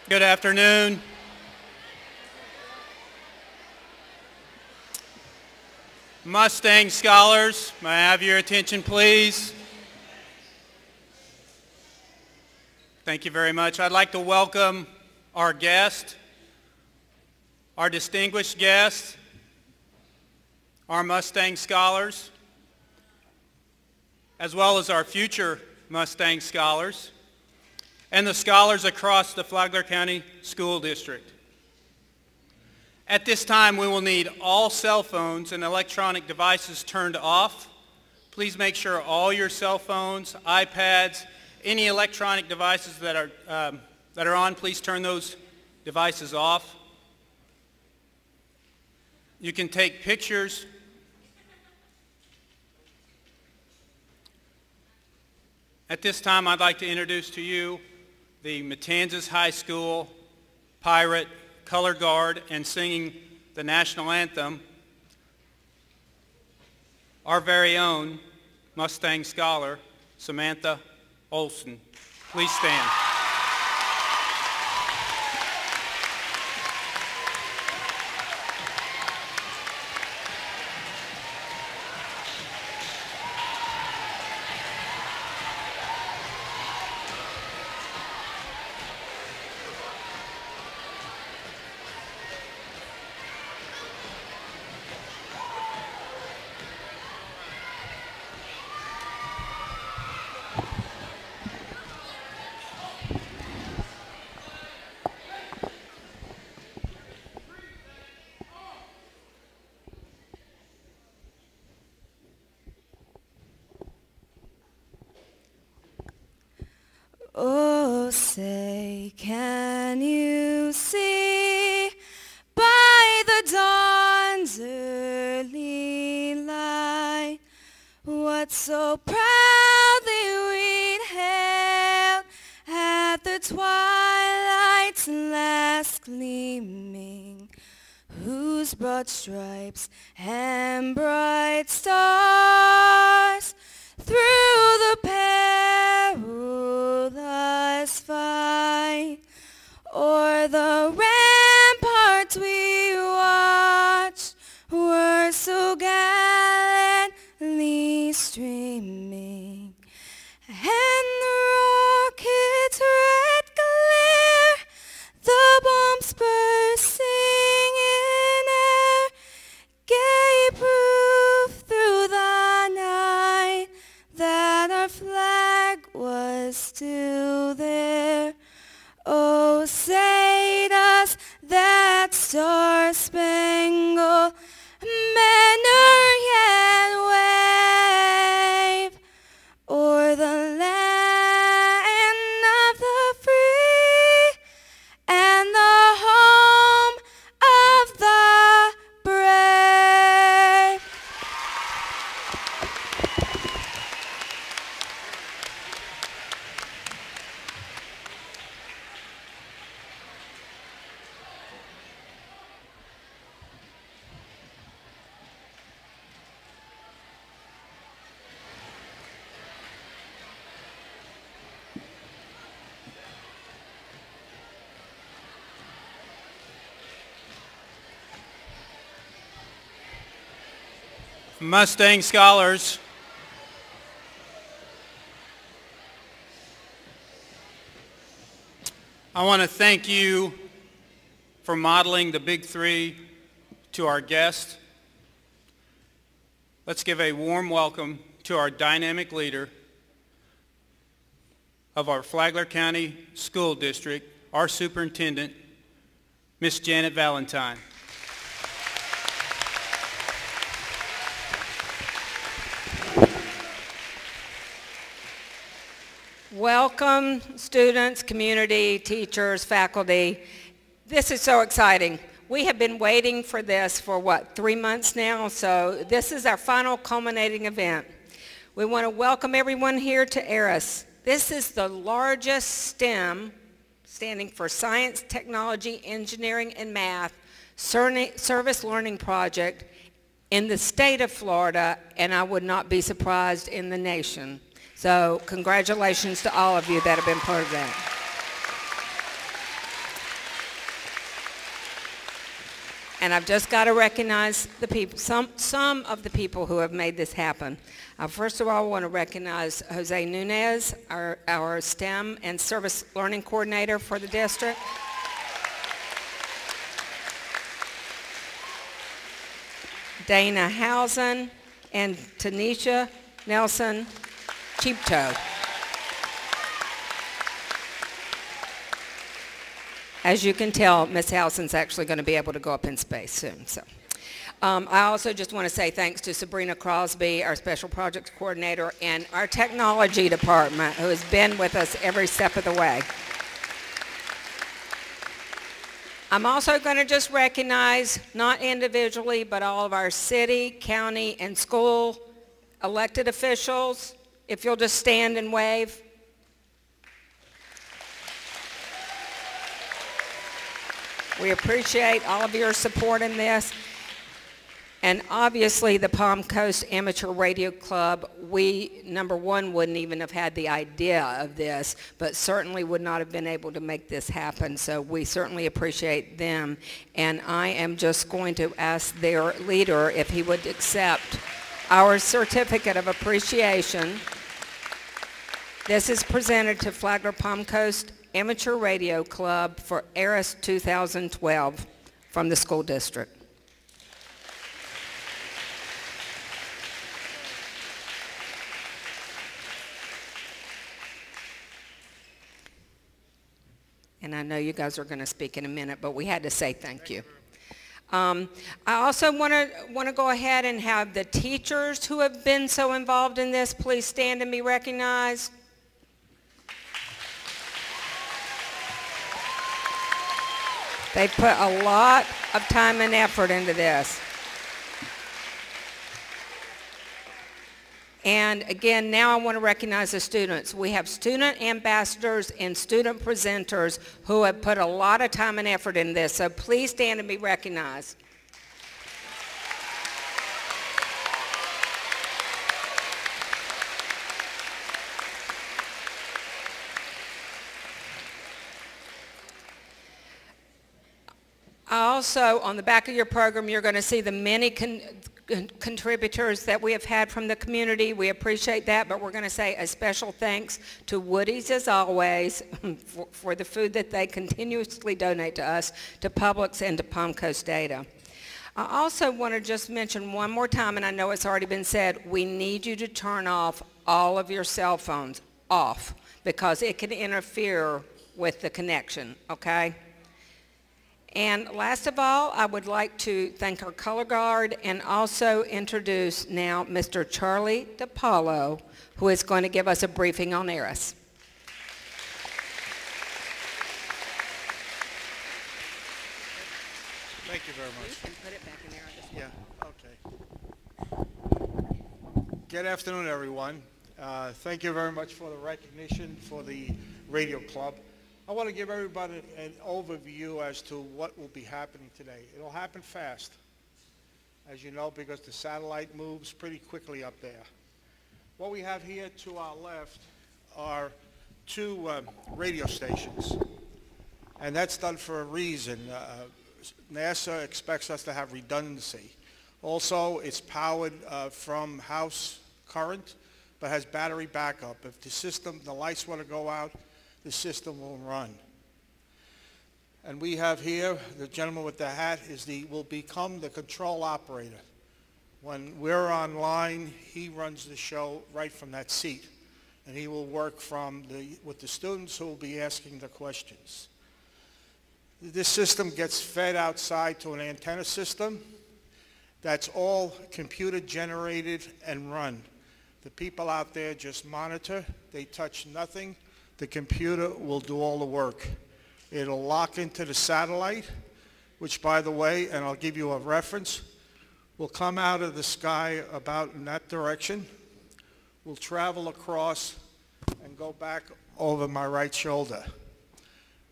Good afternoon. Mustang Scholars, may I have your attention, please? Thank you very much. I'd like to welcome our guest, our distinguished guests, our Mustang Scholars, as well as our future Mustang Scholars, and the scholars across the Flagler County School District. At this time, we will need all cell phones and electronic devices turned off. Please make sure all your cell phones, iPads, any electronic devices that are on, please turn those devices off. You can take pictures. At this time, I'd like to introduce to you the Matanzas High School Pirate Color Guard and singing the national anthem, our very own Mustang Scholar, Samantha Olson. Please stand. Oh, say, can you see by the dawn's early light what so proudly we'd hailed at the twilight's last gleaming, whose broad stripes and bright stars through the perilous fight o'er the ramparts we watched were so gallantly streaming, and the rocket's red glare, the bombs bursting in air, gave proof through the night that our flag was still there. Oh, say does that star-spangled banner yet wave o'er the land of the free and the home of the brave? Mustang Scholars, I want to thank you for modeling the Big Three to our guests. Let's give a warm welcome to our dynamic leader of our Flagler County School District, our superintendent, Miss Janet Valentine. Welcome, students, community, teachers, faculty. This is so exciting. We have been waiting for this for, 3 months now? So this is our final culminating event. We want to welcome everyone here to ARIS. This is the largest STEM, standing for Science, Technology, Engineering, and Math, service learning project in the state of Florida, and I would not be surprised in the nation. So congratulations to all of you that have been part of that. And I've just got to recognize the people, some of the people who have made this happen. First of all, I want to recognize Jose Nunez, our STEM and Service Learning Coordinator for the district. Dana Housen and Tanisha Nelson Cheaptoe. As you can tell, Ms. Housen's actually going to be able to go up in space soon. So, I also just want to say thanks to Sabrina Crosby, our Special Projects Coordinator, and our Technology Department, who has been with us every step of the way. I'm also going to just recognize, not individually, but all of our city, county, and school elected officials. If you'll just stand and wave. We appreciate all of your support in this. And obviously the Palm Coast Amateur Radio Club, we, number one, wouldn't even have had the idea of this, but certainly would not have been able to make this happen. So we certainly appreciate them. And I am just going to ask their leader if he would accept our certificate of appreciation. This is presented to Flagler Palm Coast Amateur Radio Club for ARIS 2012 from the school district. And I know you guys are going to speak in a minute, but we had to say thank you. I also want to go ahead and have the teachers who have been so involved in this please stand and be recognized. They put a lot of time and effort into this. And again, now I want to recognize the students. We have student ambassadors and student presenters who have put a lot of time and effort in this, so please stand and be recognized. Also, on the back of your program, you're going to see the many contributors that we have had from the community. We appreciate that, but we're going to say a special thanks to Woody's, as always, for the food that they continuously donate to us, to Publix, and to Palm Coast Data. I also want to just mention one more time, and I know it's already been said, we need you to turn off all of your cell phones off because it can interfere with the connection, okay? And last of all, I would like to thank our color guard and also introduce now Mr. Charlie DiPaolo, who is going to give us a briefing on ARIS. Thank you very much. You can put it back in there. Yeah, okay. Good afternoon, everyone. Thank you very much for the recognition for the radio club. I want to give everybody an overview as to what will be happening today. It'll happen fast, as you know, because the satellite moves pretty quickly up there. What we have here to our left are two radio stations, and that's done for a reason. NASA expects us to have redundancy. Also, it's powered from house current, but has battery backup. If the lights want to go out, the system will run. And we have here, the gentleman with the hat will become the control operator. When we're online, he runs the show right from that seat. And he will work with the students who will be asking the questions. This system gets fed outside to an antenna system that's all computer generated and run. The people out there just monitor, they touch nothing. The computer will do all the work. It'll lock into the satellite, which, by the way, and I'll give you a reference, will come out of the sky about in that direction, will travel across and go back over my right shoulder.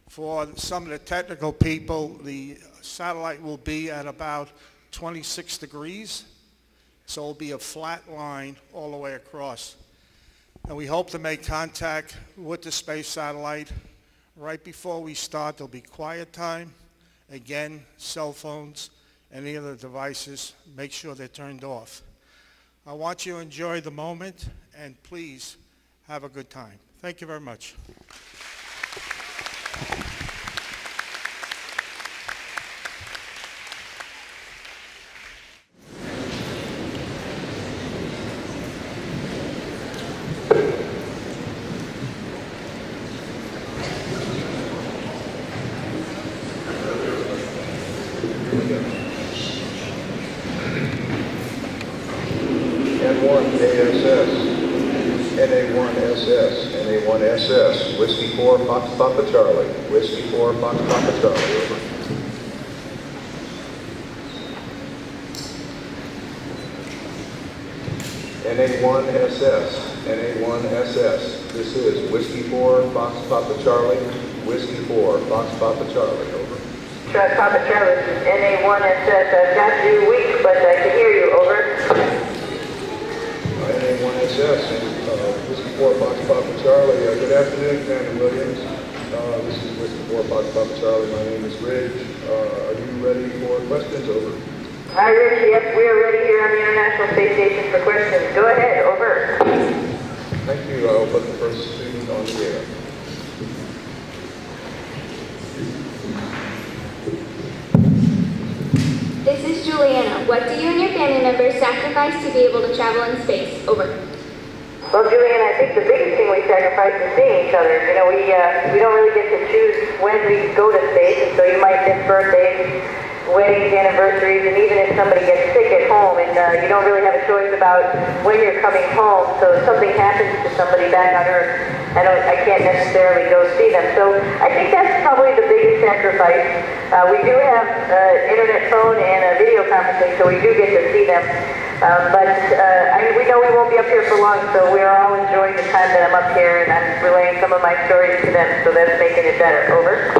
For some of the technical people, the satellite will be at about 26 degrees, so it'll be a flat line all the way across. And we hope to make contact with the space satellite. Right before we start, there'll be quiet time. Again, cell phones any of the devices, make sure they're turned off. I want you to enjoy the moment, and please have a good time. Thank you very much. NA1SS, Whiskey 4, Fox Papa Charlie. Whiskey 4, Fox Papa Charlie, over. NA1SS, NA1SS, this is Whiskey 4, Fox Papa Charlie. Whiskey 4, Fox Papa Charlie, over. Papa Charlie, this is NA1SS. I've got you weak, but I can hear you, over. NA1SS, Whiskey 4, Fox Papa Charlie. Good afternoon, Commander Williams. This is Whiskey 4, Fox Papa Charlie. My name is Ridge. Are you ready for questions? Over. Hi, Rich. Yes, we are ready here on the International Space Station for questions. Go ahead. Over. Thank you. I'll put the first student on the air. This is Juliana. What do you and your family members sacrifice to be able to travel in space? Over. Well, Juliana, I think the biggest thing we sacrifice is seeing each other. You know, we don't really get to choose when we go to space, and so you might miss birthdays, weddings, anniversaries, and even if somebody gets sick at home, and you don't really have a choice about when you're coming home. So if something happens to somebody back on Earth, I can't necessarily go see them. So I think that's probably the biggest sacrifice. We do have internet phone and video conferencing, so we do get to see them. We know we won't be up here for long, so we are all enjoying the time that I'm up here, and I'm relaying some of my stories to them, so that's making it better. Over.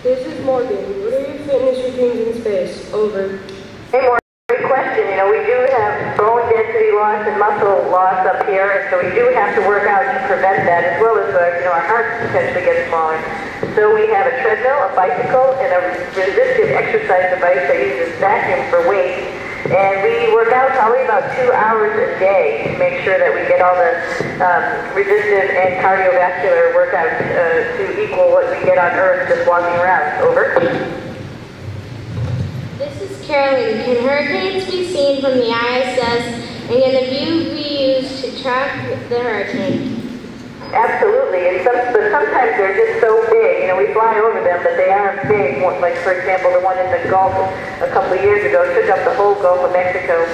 This is Morgan. What are your fitness routines in space? Over. Hey, Morgan. Great question. You know, we do have bone density loss and muscle loss up here, and so we do have to work out to prevent that, as well as our hearts potentially get smaller. So we have a treadmill, a bicycle, and a resisted exercise device that uses vacuum for weight. And we work out probably about 2 hours a day to make sure that we get all the resistive and cardiovascular workouts to equal what we get on Earth just walking around. Over. This is Carolyn. Can hurricanes be seen from the ISS, and can the view be used to track the hurricane? Absolutely, but sometimes they're just so big. You know, we fly over them, but they are big. Like, for example, the one in the Gulf a couple of years ago took up the whole Gulf of Mexico.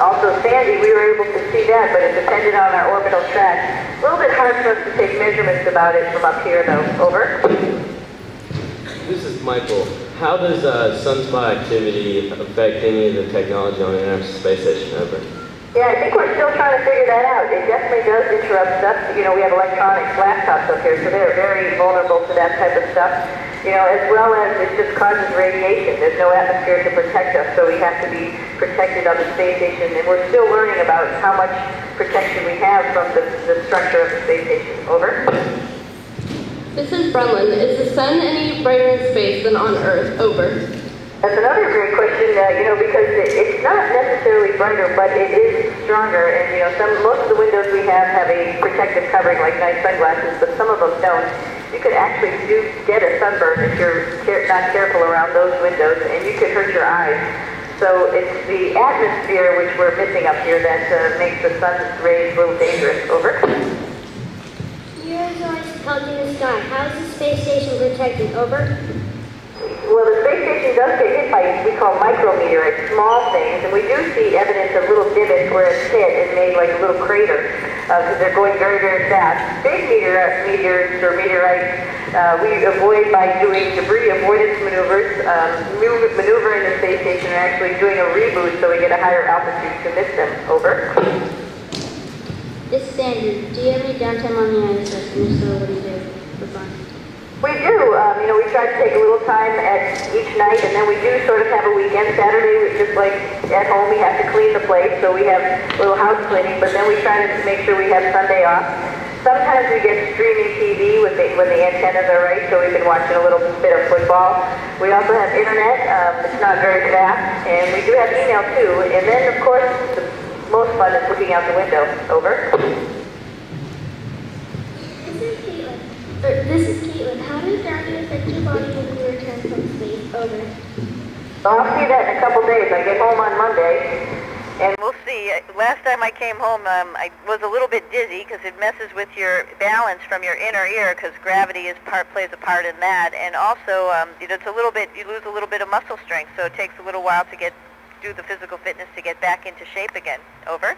Also, Sandy, we were able to see that, but it depended on our orbital track. A little bit hard for us to take measurements about it from up here, though. Over. This is Michael. How does sunspot activity affect any of the technology on the International Space Station? Over. Yeah, I think we're still trying to figure that out. It definitely does interrupt stuff. You know, we have electronics, laptops up here, so they're very vulnerable to that type of stuff. You know, as well as it just causes radiation. There's no atmosphere to protect us, so we have to be protected on the space station. And we're still learning about how much protection we have from the structure of the space station. Over. This is Brenlin. Is the sun any brighter in space than on Earth? Over. That's another great question, because it's not necessarily brighter, but it is stronger. And, most of the windows we have a protective covering like nice sunglasses, but some of them don't. You could actually get a sunburn if you're not careful around those windows, and you could hurt your eyes. So it's the atmosphere which we're missing up here that makes the sun's rays a little dangerous. Over. Yours always held in the sky. How is the space station protected? Over. Well, the space station does get hit by what we call micrometeorites, small things, and we do see evidence of little divots where it's hit and made like a little crater because they're going very, very fast. Big meteors or meteorites we avoid by doing debris avoidance maneuvers, maneuvering the space station and actually doing a reboot so we get a higher altitude to miss them. Over. This is Andrew. Do you have any downtime on the ISS? And if so, what do you do for fun? We do. We try to take a little time at each night, and then we do sort of have a weekend. Saturday, just like at home, we have to clean the place, so we have a little house cleaning, but then we try to make sure we have Sunday off. Sometimes we get streaming TV when the antennas are right, so we've been watching a little bit of football. We also have internet. It's not very fast, and we do have email too. And then, of course, the most fun is looking out the window. Over. This is Caitlin. How does gravity affect your body when you return from space? Over. Well, I'll see that in a couple days. I get home on Monday, and we'll see. Last time I came home, I was a little bit dizzy because it messes with your balance from your inner ear because gravity plays a part in that, and also it's a little bit, you lose a little bit of muscle strength, so it takes a little while to do the physical fitness to get back into shape again. Over.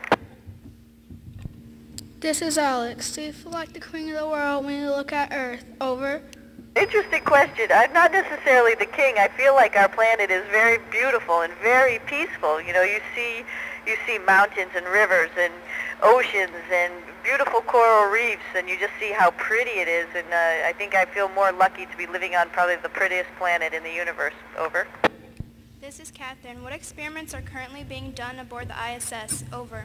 This is Alex. Do you feel like the queen of the world when you look at Earth? Over. Interesting question. I'm not necessarily the king. I feel like our planet is very beautiful and very peaceful. You know, you see mountains and rivers and oceans and beautiful coral reefs, and you just see how pretty it is. And I think I feel more lucky to be living on probably the prettiest planet in the universe. Over. This is Catherine. What experiments are currently being done aboard the ISS? Over.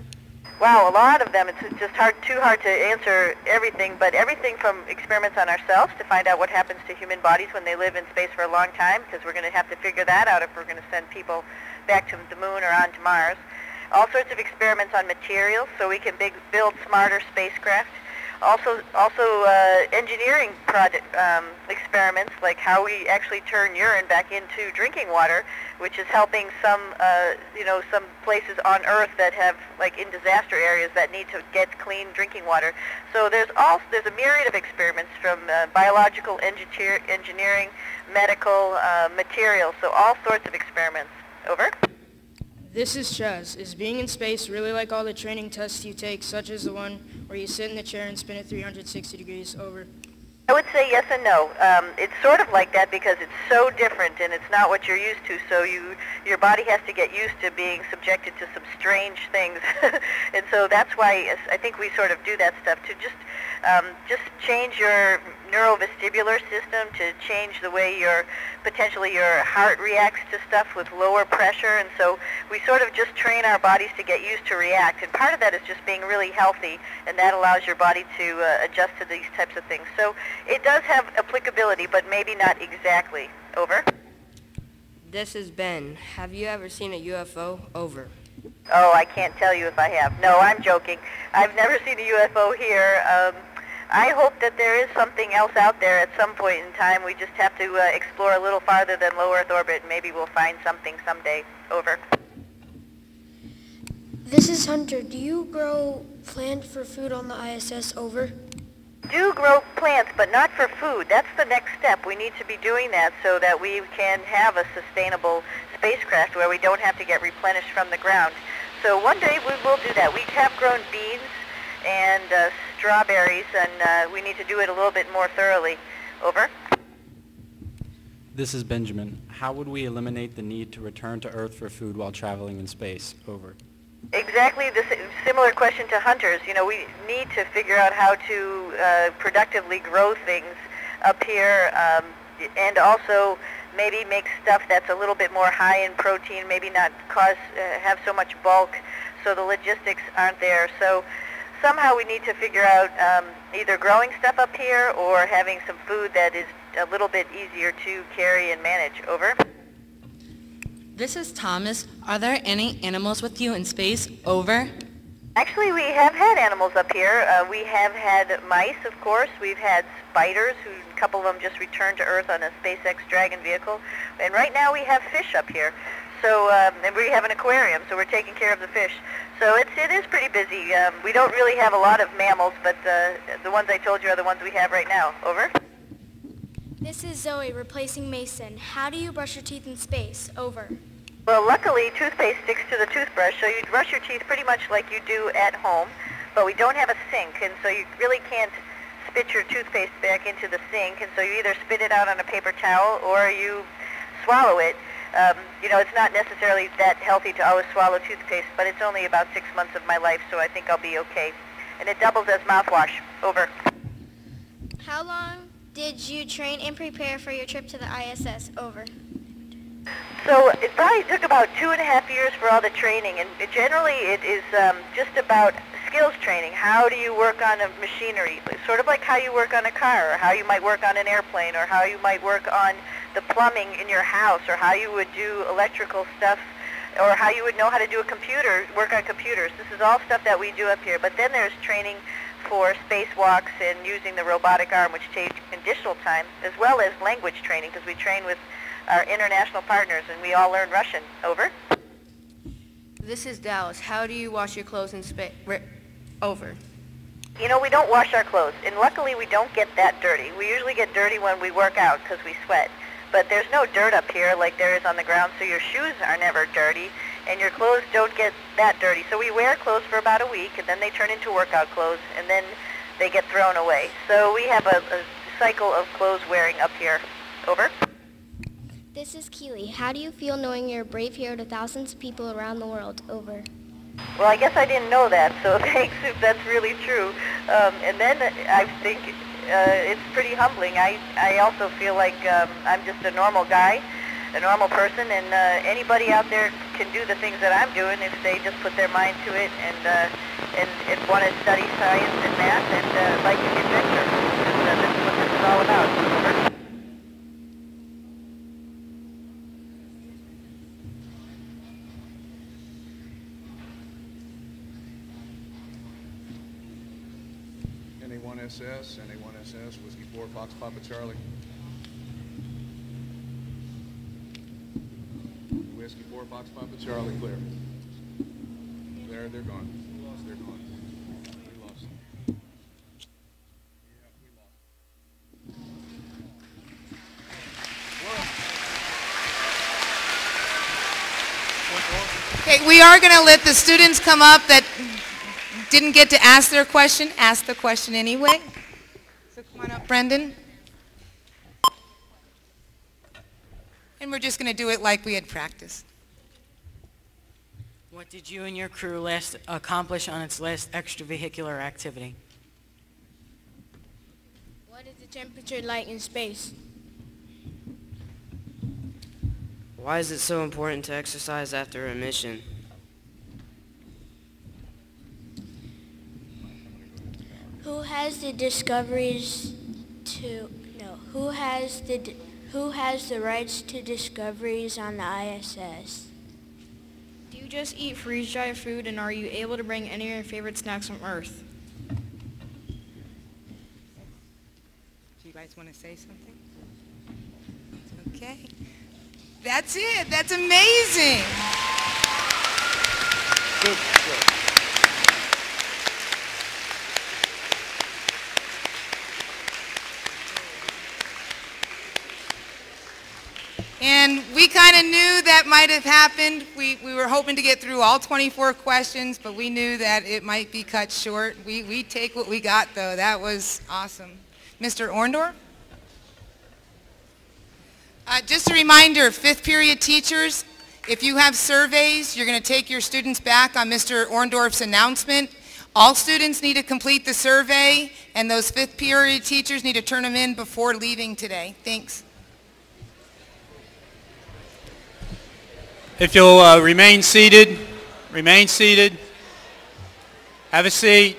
Wow, a lot of them. It's just too hard to answer everything, but everything from experiments on ourselves to find out what happens to human bodies when they live in space for a long time, because we're going to have to figure that out if we're going to send people back to the moon or on to Mars. All sorts of experiments on materials so we can build smarter spacecraft. Also engineering project experiments, like how we actually turn urine back into drinking water, which is helping some places on Earth that have, like in disaster areas, that need to get clean drinking water. So there's a myriad of experiments from biological engineering, medical, materials, so all sorts of experiments. Over. This is Chaz. Is being in space really like all the training tests you take, such as the one where you sit in the chair and spin it 360 degrees? Over. I would say yes and no. It's sort of like that because it's so different and it's not what you're used to, so your body has to get used to being subjected to some strange things. And so that's why I think we sort of do that stuff to just change your neurovestibular system, to change the way potentially your heart reacts to stuff with lower pressure, and so we sort of just train our bodies to get used to react, and part of that is just being really healthy, and that allows your body to adjust to these types of things. So it does have applicability, but maybe not exactly. Over. This is Ben. Have you ever seen a UFO? Over. Oh, I can't tell you if I have. No, I'm joking. I've never seen a UFO here. I hope that there is something else out there at some point in time. We just have to explore a little farther than low Earth orbit, and maybe we'll find something someday. Over. This is Hunter. Do you grow plants for food on the ISS? Over. Do grow plants, but not for food. That's the next step. We need to be doing that so that we can have a sustainable spacecraft where we don't have to get replenished from the ground. So one day we will do that. We have grown beans and strawberries, and we need to do it a little bit more thoroughly. Over. This is Benjamin. How would we eliminate the need to return to Earth for food while traveling in space? Over. Exactly the similar question to Hunter's. You know, we need to figure out how to productively grow things up here, and also maybe make stuff that's a little bit more high in protein, maybe not have so much bulk, so the logistics aren't there. So somehow we need to figure out either growing stuff up here or having some food that is a little bit easier to carry and manage. Over. This is Thomas. Are there any animals with you in space? Over. Actually, we have had animals up here. We have had mice, of course. We've had spiders, a couple of them just returned to Earth on a SpaceX Dragon vehicle. And right now we have fish up here. So, and we have an aquarium, so we're taking care of the fish. So it is pretty busy. We don't really have a lot of mammals, but the ones I told you are the ones we have right now. Over. This is Zoe replacing Mason. How do you brush your teeth in space? Over. Well, luckily, toothpaste sticks to the toothbrush, so you brush your teeth pretty much like you do at home, but we don't have a sink, and so you really can't spit your toothpaste back into the sink, and so you either spit it out on a paper towel or you swallow it. You know, it's not necessarily that healthy to always swallow toothpaste, but it's only about 6 months of my life, so I think I'll be okay. And it doubles as mouthwash. Over. How long did you train and prepare for your trip to the ISS? Over. So it probably took about 2.5 years for all the training, and generally it is just about skills training. How do you work on a machinery? Sort of like how you work on a car, or how you might work on an airplane, or how you might work on the plumbing in your house, or how you would do electrical stuff, or how you would know how to do a computer, work on computers. This is all stuff that we do up here. But then there's training for spacewalks and using the robotic arm, which takes additional time, as well as language training, because we train with our international partners, and we all learn Russian. Over. This is Dallas. How do you wash your clothes in space? Over. You know, we don't wash our clothes, and luckily we don't get that dirty. We usually get dirty when we work out because we sweat. But there's no dirt up here like there is on the ground, so your shoes are never dirty, and your clothes don't get that dirty. So we wear clothes for about a week, and then they turn into workout clothes, and then they get thrown away. So we have a cycle of clothes wearing up here. Over. This is Keely. How do you feel knowing you're a brave hero to thousands of people around the world? Over. Well, I guess I didn't know that, so thanks if that's really true. And then I think it's pretty humbling. I also feel like I'm just a normal guy, a normal person, and anybody out there can do the things that I'm doing if they just put their mind to it and want to study science and math and like the adventure. And this is what this is all about. Over. NA1SS, Whiskey 4, Fox Papa Charlie. Whiskey 4, Fox Papa Charlie, clear. There, they're gone. They're gone. We lost them. Yeah, we lost. Okay, we are going to let the students come up that didn't get to ask their question, ask the question anyway. So come on up, Brendan. And we're just going to do it like we had practiced. What did you and your crew last accomplish on its last extravehicular activity? What is the temperature like in space? Why is it so important to exercise after a mission? Who has the discoveries to who has the rights to discoveries on the ISS? Do you just eat freeze-dried food, and are you able to bring any of your favorite snacks from Earth? Do you guys want to say something? Okay. That's it. That's amazing. Good. And we kind of knew that might have happened. We were hoping to get through all 24 questions, but we knew that it might be cut short. We take what we got, though. That was awesome. Mr. Orndorff? Just a reminder, 5th period teachers, if you have surveys, you're going to take your students back on Mr. Orndorff's announcement. All students need to complete the survey, and those 5th period teachers need to turn them in before leaving today. Thanks. If you'll remain seated, have a seat.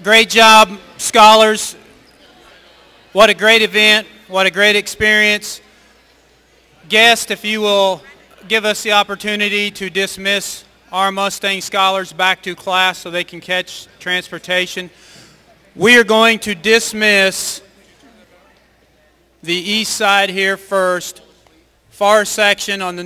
Great job, scholars. What a great event, what a great experience. Guests, if you will give us the opportunity to dismiss our Mustang scholars back to class so they can catch transportation. We are going to dismiss the east side here first. Far section on the